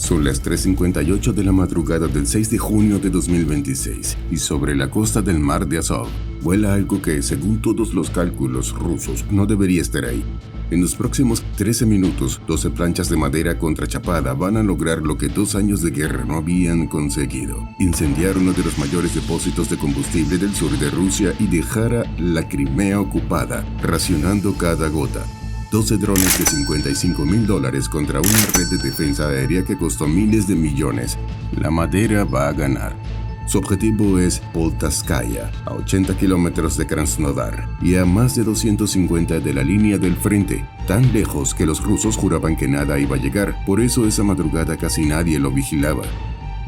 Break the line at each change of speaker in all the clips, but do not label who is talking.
Son las 3:58 de la madrugada del 6 de junio de 2026 y sobre la costa del mar de Azov vuela algo que, según todos los cálculos rusos, no debería estar ahí. En los próximos 13 minutos, 12 planchas de madera contrachapada van a lograr lo que 2 años de guerra no habían conseguido: incendiar uno de los mayores depósitos de combustible del sur de Rusia y dejar a la Crimea ocupada, racionando cada gota. 12 drones de $55,000 contra una red de defensa aérea que costó miles de millones. La madera va a ganar. Su objetivo es Poltavskaya, a 80 kilómetros de Krasnodar y a más de 250 de la línea del frente, tan lejos que los rusos juraban que nada iba a llegar. Por eso esa madrugada casi nadie lo vigilaba.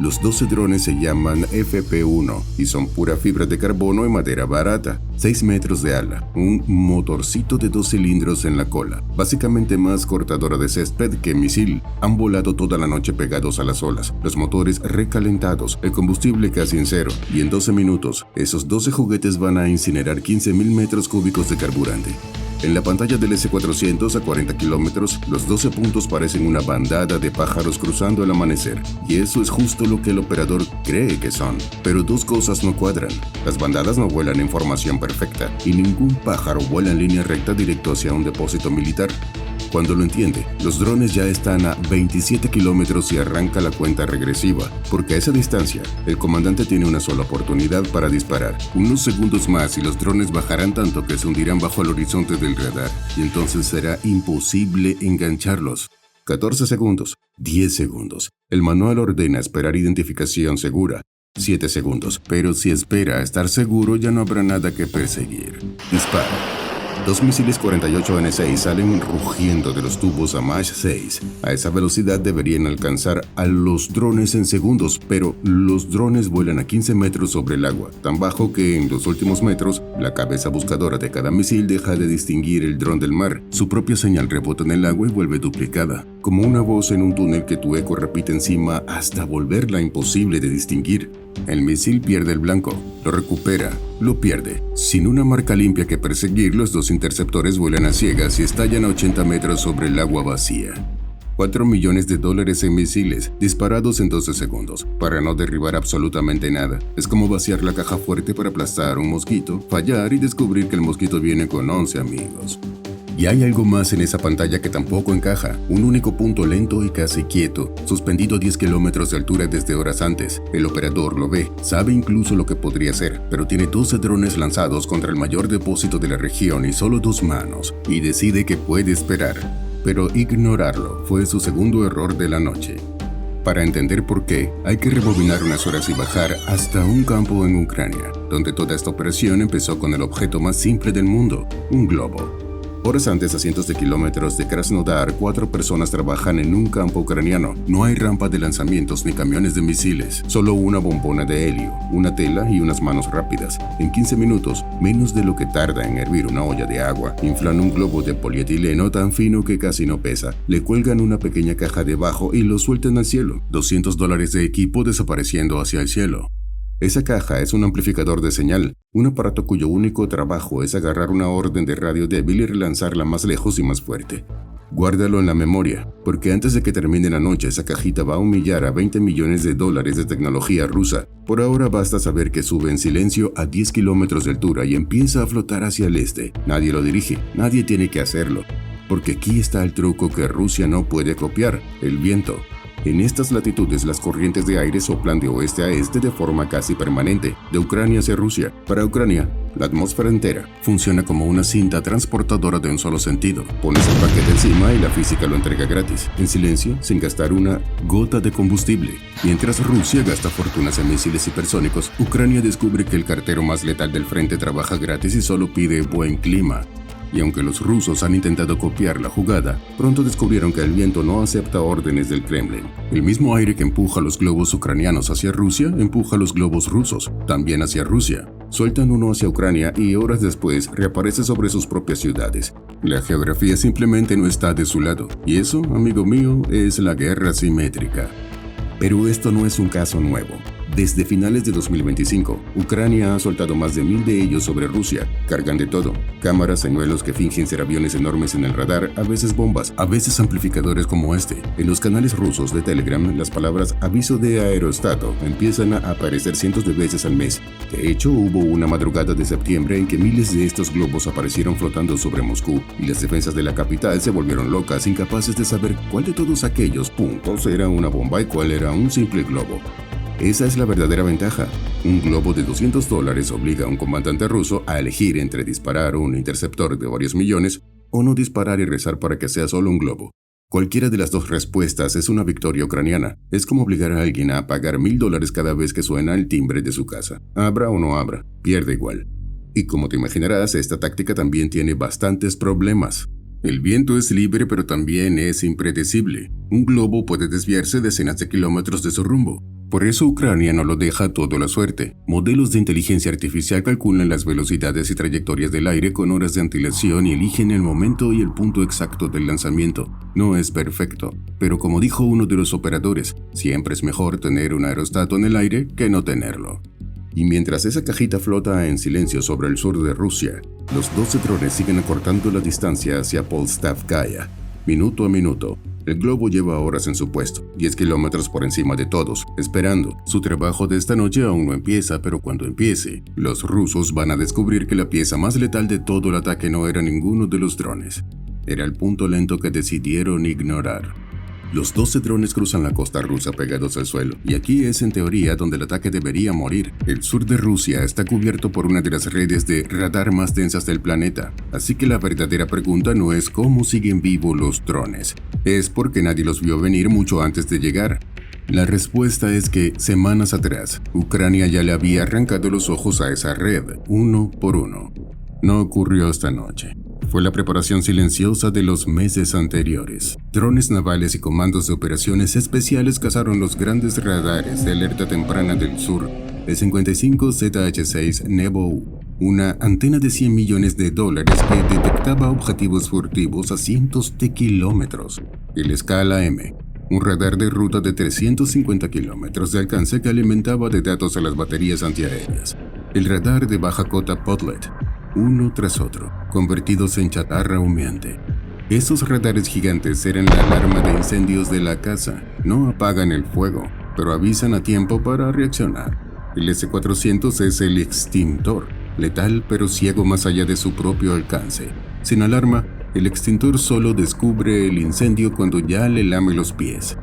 Los 12 drones se llaman FP-1 y son pura fibra de carbono y madera barata. 6 metros de ala, un motorcito de 2 cilindros en la cola, básicamente más cortadora de césped que misil. Han volado toda la noche pegados a las olas, los motores recalentados, el combustible casi en cero, y en 12 minutos, esos 12 juguetes van a incinerar 15,000 metros cúbicos de carburante. En la pantalla del S-400 a 40 kilómetros, los 12 puntos parecen una bandada de pájaros cruzando el amanecer, y eso es justo lo que el operador cree que son. Pero dos cosas no cuadran: las bandadas no vuelan en formación perfecta, y ningún pájaro vuela en línea recta directo hacia un depósito militar. Cuando lo entiende, los drones ya están a 27 kilómetros y arranca la cuenta regresiva, porque a esa distancia, el comandante tiene una sola oportunidad para disparar. Unos segundos más y los drones bajarán tanto que se hundirán bajo el horizonte del radar, y entonces será imposible engancharlos. 14 segundos, 10 segundos. El manual ordena esperar identificación segura. 7 segundos, pero si espera a estar seguro ya no habrá nada que perseguir. Dispara. 2 misiles 48N6 salen rugiendo de los tubos a Mach 6. A esa velocidad deberían alcanzar a los drones en segundos, pero los drones vuelan a 15 metros sobre el agua, tan bajo que en los últimos metros, la cabeza buscadora de cada misil deja de distinguir el dron del mar. Su propia señal rebota en el agua y vuelve duplicada, como una voz en un túnel que tu eco repite encima hasta volverla imposible de distinguir. El misil pierde el blanco, lo recupera, lo pierde. Sin una marca limpia que perseguir, los dos interceptores vuelan a ciegas y estallan a 80 metros sobre el agua vacía. $4 millones en misiles, disparados en 12 segundos, para no derribar absolutamente nada. Es como vaciar la caja fuerte para aplastar un mosquito, fallar y descubrir que el mosquito viene con 11 amigos. Y hay algo más en esa pantalla que tampoco encaja: un único punto lento y casi quieto, suspendido a 10 kilómetros de altura desde horas antes. El operador lo ve, sabe incluso lo que podría ser, pero tiene 12 drones lanzados contra el mayor depósito de la región y solo 2 manos, y decide que puede esperar. Pero ignorarlo fue su segundo error de la noche. Para entender por qué, hay que rebobinar unas horas y bajar hasta un campo en Ucrania, donde toda esta operación empezó con el objeto más simple del mundo: un globo. Horas antes, a cientos de kilómetros de Krasnodar, 4 personas trabajan en un campo ucraniano. No hay rampa de lanzamientos ni camiones de misiles, solo una bombona de helio, una tela y unas manos rápidas. En 15 minutos, menos de lo que tarda en hervir una olla de agua, inflan un globo de polietileno tan fino que casi no pesa, le cuelgan una pequeña caja debajo y lo sueltan al cielo. $200 de equipo desapareciendo hacia el cielo. Esa caja es un amplificador de señal, un aparato cuyo único trabajo es agarrar una orden de radio débil y relanzarla más lejos y más fuerte. Guárdalo en la memoria, porque antes de que termine la noche esa cajita va a humillar a $20 millones de tecnología rusa. Por ahora basta saber que sube en silencio a 10 kilómetros de altura y empieza a flotar hacia el este. Nadie lo dirige, nadie tiene que hacerlo, porque aquí está el truco que Rusia no puede copiar: el viento. En estas latitudes las corrientes de aire soplan de oeste a este de forma casi permanente, de Ucrania hacia Rusia. Para Ucrania, la atmósfera entera funciona como una cinta transportadora de un solo sentido. Pones el paquete encima y la física lo entrega gratis, en silencio, sin gastar una gota de combustible. Mientras Rusia gasta fortunas en misiles hipersónicos, Ucrania descubre que el cartero más letal del frente trabaja gratis y solo pide buen clima. Y aunque los rusos han intentado copiar la jugada, pronto descubrieron que el viento no acepta órdenes del Kremlin. El mismo aire que empuja los globos ucranianos hacia Rusia, empuja los globos rusos, también hacia Rusia. Sueltan uno hacia Ucrania y horas después reaparece sobre sus propias ciudades. La geografía simplemente no está de su lado, y eso, amigo mío, es la guerra simétrica. Pero esto no es un caso nuevo. Desde finales de 2025, Ucrania ha soltado más de 1000 de ellos sobre Rusia. Cargan de todo: cámaras, señuelos que fingen ser aviones enormes en el radar, a veces bombas, a veces amplificadores como este. En los canales rusos de Telegram, las palabras aviso de aerostato empiezan a aparecer cientos de veces al mes. De hecho, hubo una madrugada de septiembre en que miles de estos globos aparecieron flotando sobre Moscú y las defensas de la capital se volvieron locas, incapaces de saber cuál de todos aquellos puntos era una bomba y cuál era un simple globo. Esa es la verdadera ventaja. Un globo de $200 obliga a un comandante ruso a elegir entre disparar un interceptor de varios millones o no disparar y rezar para que sea solo un globo. Cualquiera de las dos respuestas es una victoria ucraniana. Es como obligar a alguien a pagar $1000 cada vez que suena el timbre de su casa. Abra o no abra, pierde igual. Y como te imaginarás, esta táctica también tiene bastantes problemas. El viento es libre, pero también es impredecible. Un globo puede desviarse decenas de kilómetros de su rumbo. Por eso Ucrania no lo deja todo a la suerte. Modelos de inteligencia artificial calculan las velocidades y trayectorias del aire con horas de antelación y eligen el momento y el punto exacto del lanzamiento. No es perfecto, pero como dijo uno de los operadores, siempre es mejor tener un aerostato en el aire que no tenerlo. Y mientras esa cajita flota en silencio sobre el sur de Rusia, los 12 drones siguen acortando la distancia hacia Polstavkaya, minuto a minuto. El globo lleva horas en su puesto, 10 kilómetros por encima de todos, esperando. Su trabajo de esta noche aún no empieza, pero cuando empiece, los rusos van a descubrir que la pieza más letal de todo el ataque no era ninguno de los drones. Era el punto lento que decidieron ignorar. Los 12 drones cruzan la costa rusa pegados al suelo, y aquí es en teoría donde el ataque debería morir. El sur de Rusia está cubierto por una de las redes de radar más densas del planeta, así que la verdadera pregunta no es cómo siguen vivos los drones, es porque nadie los vio venir mucho antes de llegar. La respuesta es que, semanas atrás, Ucrania ya le había arrancado los ojos a esa red, uno por uno. No ocurrió esta noche. Fue la preparación silenciosa de los meses anteriores. Drones navales y comandos de operaciones especiales cazaron los grandes radares de alerta temprana del sur, el 55ZH6 Nebo, una antena de $100 millones que detectaba objetivos furtivos a cientos de kilómetros. El Scala M, un radar de ruta de 350 kilómetros de alcance que alimentaba de datos a las baterías antiaéreas. El radar de baja cota Podlet, uno tras otro, convertidos en chatarra humeante. Esos radares gigantes eran la alarma de incendios de la casa. No apagan el fuego, pero avisan a tiempo para reaccionar. El S-400 es el extintor, letal pero ciego más allá de su propio alcance. Sin alarma, el extintor solo descubre el incendio cuando ya le lame los pies.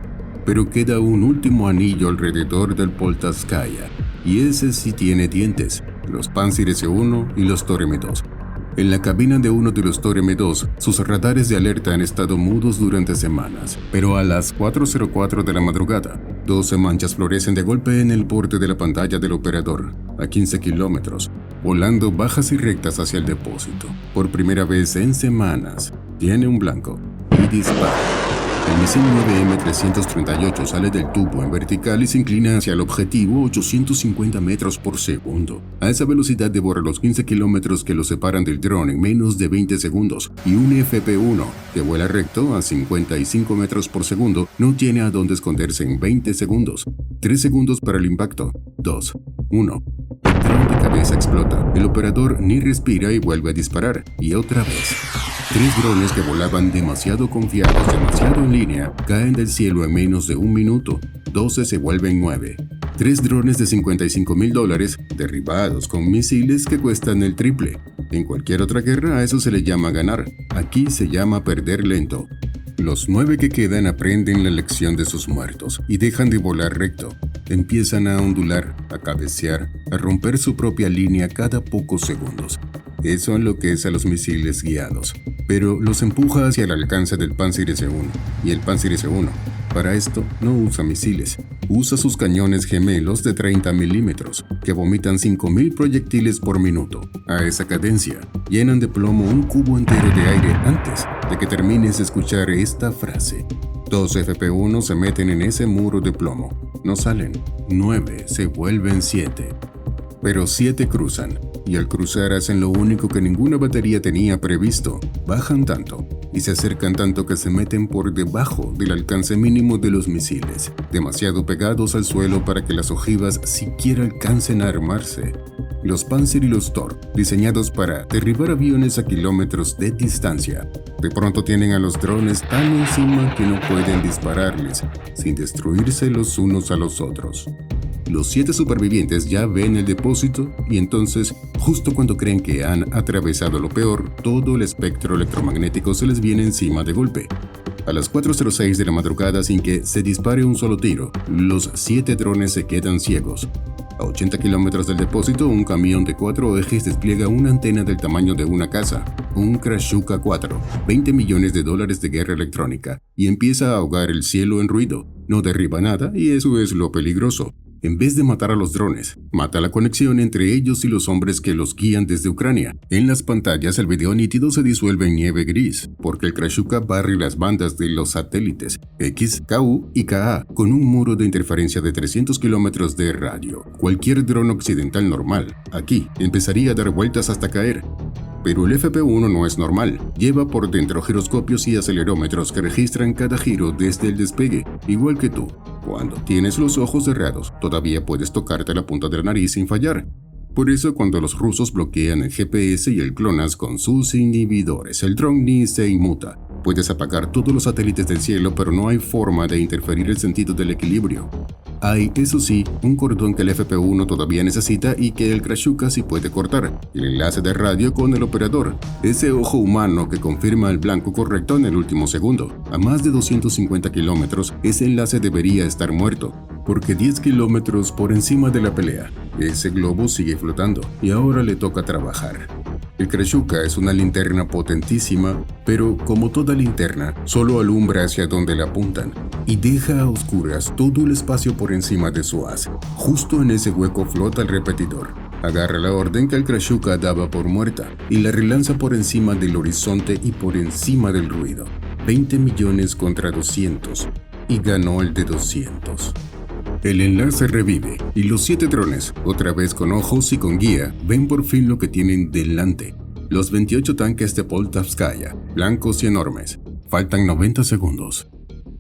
Pero queda un último anillo alrededor del Poltavskaya, y ese sí tiene dientes, los Pantsir S-1 y los Tor M-2. En la cabina de uno de los Tor M-2, sus radares de alerta han estado mudos durante semanas, pero a las 4:04 de la madrugada, 12 manchas florecen de golpe en el borde de la pantalla del operador, a 15 kilómetros, volando bajas y rectas hacia el depósito. Por primera vez en semanas, tiene un blanco y dispara. El misil 9M338 sale del tubo en vertical y se inclina hacia el objetivo 850 metros por segundo. A esa velocidad devora los 15 kilómetros que lo separan del dron en menos de 20 segundos, y un FP-1 que vuela recto a 55 metros por segundo no tiene a dónde esconderse en 20 segundos. 3 segundos para el impacto. 2, 1. El dron de cabeza explota. El operador ni respira y vuelve a disparar. Y otra vez. 3 drones que volaban demasiado confiados, demasiado en línea, caen del cielo en menos de un minuto. 12 se vuelven 9. 3 drones de $55,000 derribados con misiles que cuestan el triple. En cualquier otra guerra a eso se le llama ganar. Aquí se llama perder lento. Los 9 que quedan aprenden la lección de sus muertos y dejan de volar recto. Empiezan a ondular, a cabecear, a romper su propia línea cada pocos segundos. Eso enloquece a los misiles guiados, pero los empuja hacia el alcance del Pantsir S-1. Y el Pantsir S-1, para esto, no usa misiles. Usa sus cañones gemelos de 30 milímetros, que vomitan 5.000 proyectiles por minuto. A esa cadencia, llenan de plomo un cubo entero de aire antes de que termines de escuchar esta frase. 2 FP-1 se meten en ese muro de plomo. No salen. 9 se vuelven 7. Pero 7 cruzan, y al cruzar hacen lo único que ninguna batería tenía previsto. Bajan tanto, y se acercan tanto que se meten por debajo del alcance mínimo de los misiles, demasiado pegados al suelo para que las ojivas siquiera alcancen a armarse. Los Panzer y los Tor, diseñados para derribar aviones a kilómetros de distancia, de pronto tienen a los drones tan encima que no pueden dispararles, sin destruirse los unos a los otros. Los 7 supervivientes ya ven el depósito y entonces, justo cuando creen que han atravesado lo peor, todo el espectro electromagnético se les viene encima de golpe. A las 4:06 de la madrugada, sin que se dispare un solo tiro, los 7 drones se quedan ciegos. A 80 kilómetros del depósito, un camión de 4 ejes despliega una antena del tamaño de una casa, un Krashuka 4, $20 millones de guerra electrónica, y empieza a ahogar el cielo en ruido. No derriba nada y eso es lo peligroso. En vez de matar a los drones, mata la conexión entre ellos y los hombres que los guían desde Ucrania. En las pantallas el video nítido se disuelve en nieve gris, porque el Krashuka barre las bandas de los satélites X, KU y KA con un muro de interferencia de 300 kilómetros de radio. Cualquier dron occidental normal, aquí, empezaría a dar vueltas hasta caer. Pero el FP-1 no es normal. Lleva por dentro giroscopios y acelerómetros que registran cada giro desde el despegue, igual que tú. Cuando tienes los ojos cerrados, todavía puedes tocarte la punta de la nariz sin fallar. Por eso, cuando los rusos bloquean el GPS y el GLONASS con sus inhibidores, el dron ni se inmuta. Puedes apagar todos los satélites del cielo, pero no hay forma de interferir el sentido del equilibrio. Hay, eso sí, un cordón que el FP-1 todavía necesita y que el Krashuka sí puede cortar, el enlace de radio con el operador, ese ojo humano que confirma el blanco correcto en el último segundo. A más de 250 kilómetros, ese enlace debería estar muerto, porque 10 kilómetros por encima de la pelea, ese globo sigue flotando y ahora le toca trabajar. El Krashuka es una linterna potentísima, pero como toda linterna, solo alumbra hacia donde la apuntan y deja a oscuras todo el espacio por encima de su haz. Justo en ese hueco flota el repetidor. Agarra la orden que el Krashuka daba por muerta y la relanza por encima del horizonte y por encima del ruido. 20 millones contra 200 y ganó el de 200. El enlace revive y los 7 drones, otra vez con ojos y con guía, ven por fin lo que tienen delante. Los 28 tanques de Poltavskaya, blancos y enormes. Faltan 90 segundos.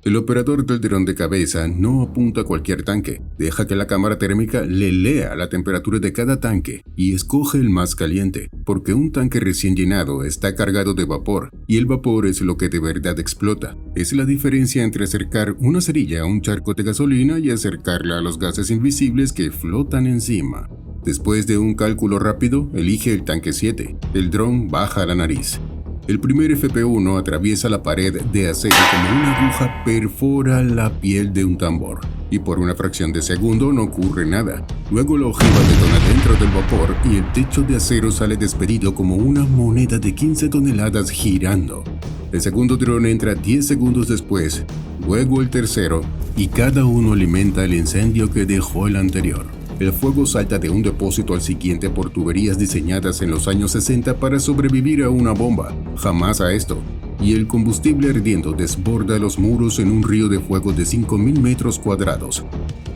El operador del dron de cabeza no apunta a cualquier tanque, deja que la cámara térmica le lea la temperatura de cada tanque y escoge el más caliente, porque un tanque recién llenado está cargado de vapor y el vapor es lo que de verdad explota. Es la diferencia entre acercar una cerilla a un charco de gasolina y acercarla a los gases invisibles que flotan encima. Después de un cálculo rápido, elige el tanque 7. El dron baja la nariz. El primer FP-1 atraviesa la pared de acero como una aguja perfora la piel de un tambor, y por una fracción de segundo no ocurre nada. Luego la ojiva detona dentro del vapor y el techo de acero sale despedido como una moneda de 15 toneladas girando. El segundo dron entra 10 segundos después, luego el tercero, y cada uno alimenta el incendio que dejó el anterior. El fuego salta de un depósito al siguiente por tuberías diseñadas en los años 60 para sobrevivir a una bomba, jamás a esto, y el combustible ardiendo desborda los muros en un río de fuego de 5.000 metros cuadrados.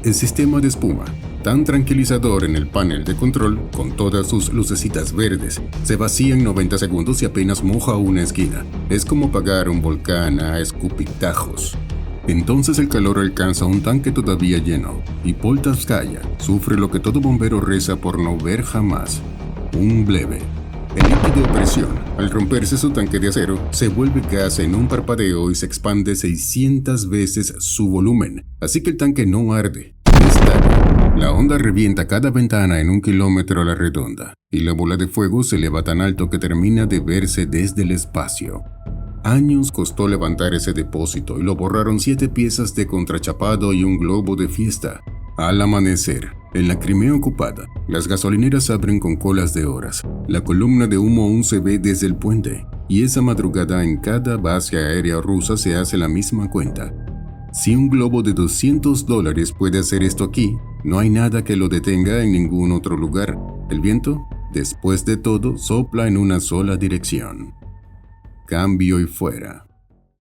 El sistema de espuma, tan tranquilizador en el panel de control, con todas sus lucecitas verdes, se vacía en 90 segundos y apenas moja una esquina. Es como apagar un volcán a escupitajos. Entonces el calor alcanza un tanque todavía lleno, y Poltavskaya sufre lo que todo bombero reza por no ver jamás: un bleve. El líquido a presión, al romperse su tanque de acero, se vuelve gas en un parpadeo y se expande 600 veces su volumen, así que el tanque no arde, estalla. La onda revienta cada ventana en 1 kilómetro a la redonda, y la bola de fuego se eleva tan alto que termina de verse desde el espacio. Años costó levantar ese depósito y lo borraron 7 piezas de contrachapado y un globo de fiesta. Al amanecer, en la Crimea ocupada, las gasolineras abren con colas de horas. La columna de humo aún se ve desde el puente, y esa madrugada en cada base aérea rusa se hace la misma cuenta. Si un globo de $200 puede hacer esto aquí, no hay nada que lo detenga en ningún otro lugar. El viento, después de todo, sopla en una sola dirección. Cambio y fuera.